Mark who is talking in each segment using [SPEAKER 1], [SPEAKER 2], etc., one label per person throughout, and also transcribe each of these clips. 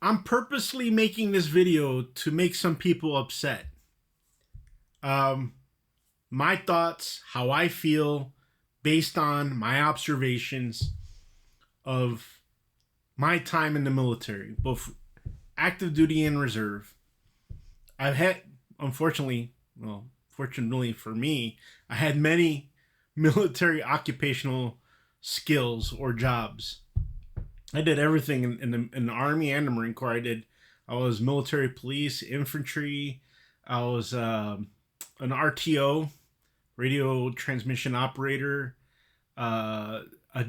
[SPEAKER 1] I'm purposely making this video to make some people upset. Um, my thoughts, how I feel, based on my observations of my time in the military, both active duty and reserve. I've had, unfortunately, well, fortunately for me, I had many military occupational skills or jobs. I did everything in the Army and the Marine Corps. I was military police, infantry. I was an RTO, radio transmission operator, uh, a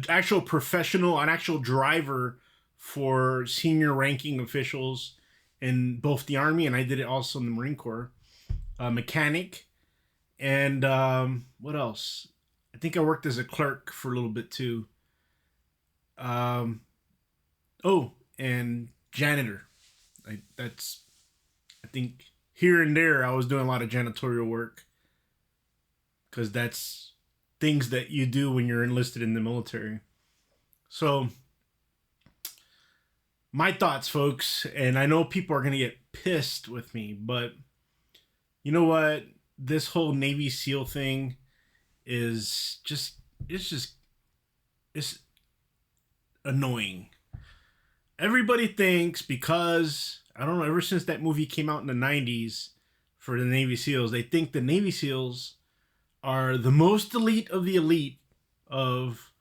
[SPEAKER 1] actual professional, an actual driver for senior ranking officials in both the Army, and I did it also in the Marine Corps. A mechanic, and what else? I think I worked as a clerk for a little bit too. Um, oh, and janitor. That's I think here and there I was doing a lot of janitorial work because that's things that you do when you're enlisted in the military. So my thoughts, folks, and I know people are gonna get pissed with me, but you know what? This whole Navy SEAL thing is just it's annoying. Everybody thinks because I don't know, ever since that movie came out in the 90s for the Navy SEALs, they think the Navy SEAls are the most elite of the elite of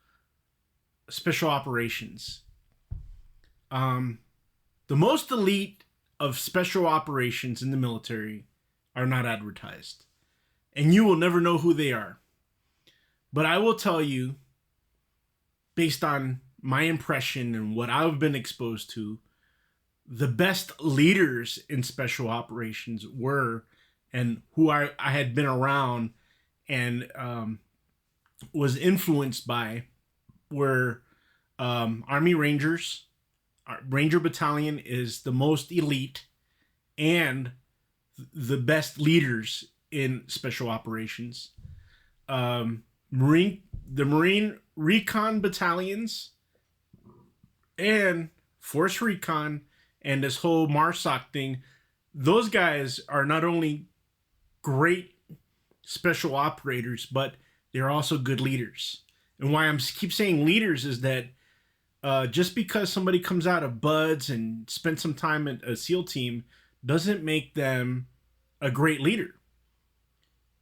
[SPEAKER 1] special operations. Um, the most elite of special operations in the military are not advertised, and you will never know who they are. But I will tell you, based on my impression and what I've been exposed to, the best leaders in special operations were, and who I had been around and was influenced by, were Army Rangers. Ranger Battalion is the most elite and the best leaders in special operations. The Marine Recon battalions and Force Recon and this whole MARSOC thing, those guys are not only great special operators, but they're also good leaders. And why I'm keep saying leaders is that just because somebody comes out of Buds and spent some time in a SEAL team doesn't make them a great leader.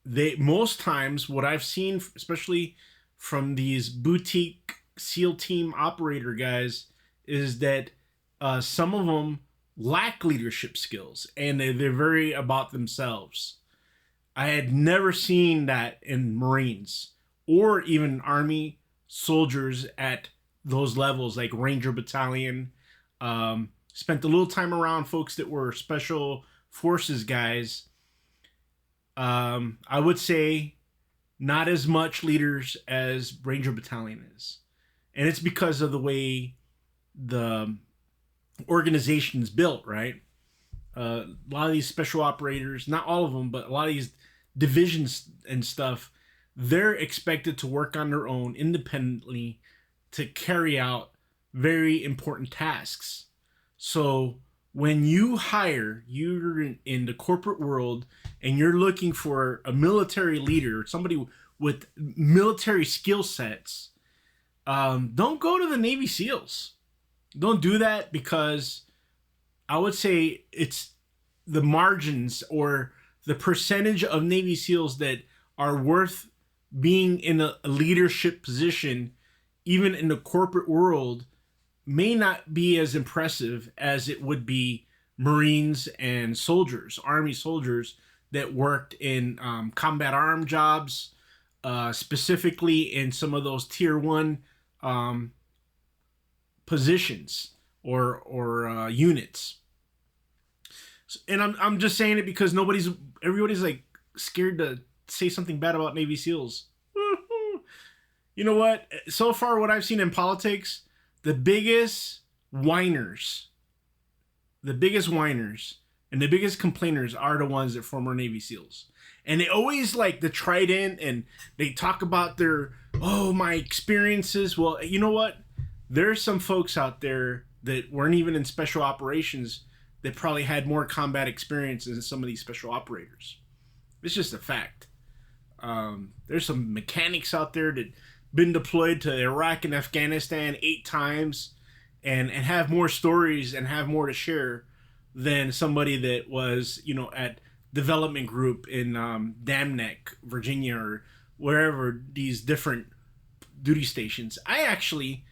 [SPEAKER 1] They most times what I've seen, especially from these boutique SEAL team operator guys, is that some of them lack leadership skills and they're very about themselves. I had never seen that in Marines or even Army soldiers at those levels, like Ranger Battalion. Spent a little time around folks that were special forces guys. I would say not as much leaders as Ranger Battalion is. And it's because of the way the organization is built, right? A lot of these special operators, not all of them, but a lot of these divisions and stuff, they're expected to work on their own independently to carry out very important tasks. So when you're in the corporate world and you're looking for a military leader, somebody with military skill sets, don't go to the Navy SEALs. Don't do that, because I would say it's the margins or the percentage of Navy SEALs that are worth being in a leadership position, even in the corporate world, may not be as impressive as it would be Marines and soldiers, Army soldiers that worked in combat arm jobs, specifically in some of those tier one positions or units. And I'm just saying it because everybody's like scared to say something bad about Navy SEALs. You know what? So far, what I've seen in politics, the biggest whiners and the biggest complainers are the ones that former Navy SEALs. And they always like the trident and they talk about my experiences. Well, you know what? There's some folks out there that weren't even in special operations that probably had more combat experience than some of these special operators. It's just a fact. There's some mechanics out there that been deployed to Iraq and Afghanistan 8 times and have more stories and have more to share than somebody that was, at development group in Dam Neck, Virginia, or wherever these different duty stations. I actually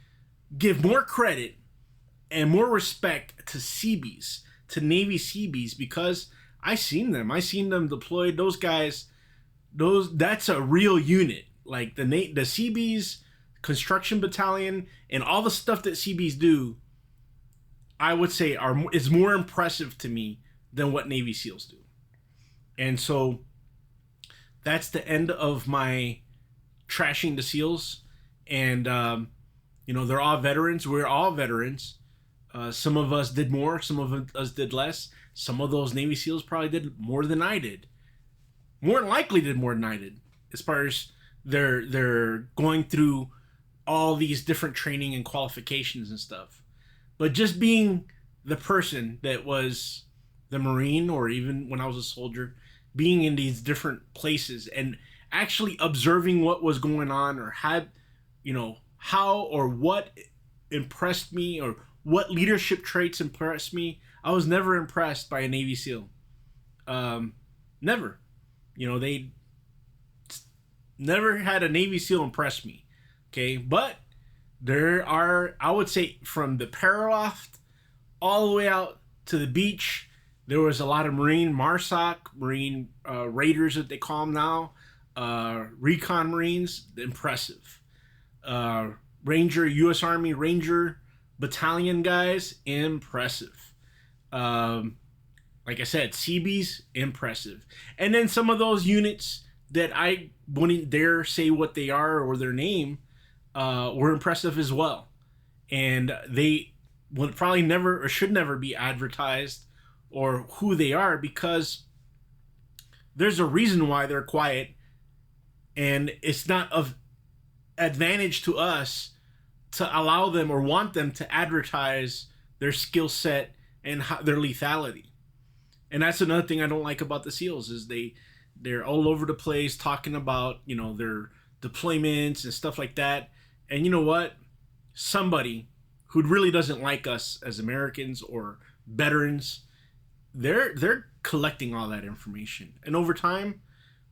[SPEAKER 1] give more credit and more respect to Seabees, to Navy Seabees, because I seen them. I seen them deployed. Those guys, that's a real unit. Like the Seabees construction battalion and all the stuff that Seabees do, I would say is more impressive to me than what Navy SEALs do. And so that's the end of my trashing the SEALs. And they're all veterans. We're all veterans. Some of us did more. Some of us did less. Some of those Navy SEALs probably did more than I did. More than likely did more than I did, as far as they're going through all these different training and qualifications and stuff. But just being the person that was the Marine, or even when I was a soldier, being in these different places and actually observing what was going on, or had, how or what impressed me, or what leadership traits impressed me. I was never impressed by a Navy SEAL. Never. They never had a Navy SEAL impress me. Okay, but there are, I would say, from the paraloft all the way out to the beach, there was a lot of Marine MARSOC, Marine Raiders that they call them now, Recon Marines, impressive. Ranger, U.S. Army Ranger Battalion guys, impressive. Like I said, Seabees, impressive. And then some of those units that I wouldn't dare say what they are or their name were impressive as well. And they would probably never or should never be advertised or who they are, because there's a reason why they're quiet, and it's not of advantage to us to allow them or want them to advertise their skill set and their lethality. And that's another thing I don't like about the SEALs, is they're all over the place talking about, their deployments and stuff like that. And you know what? Somebody who really doesn't like us as Americans or veterans, they're collecting all that information. And over time,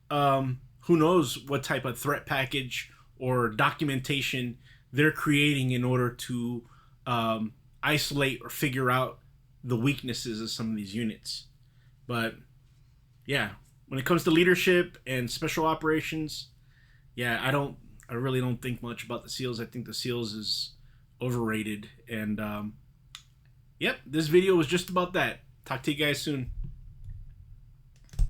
[SPEAKER 1] who knows what type of threat package or documentation they're creating in order to isolate or figure out the weaknesses of some of these units. But yeah, when it comes to leadership and special operations, yeah, I really don't think much about the SEALs. I think the SEALs is overrated. And yep, this video was just about that. Talk to you guys soon.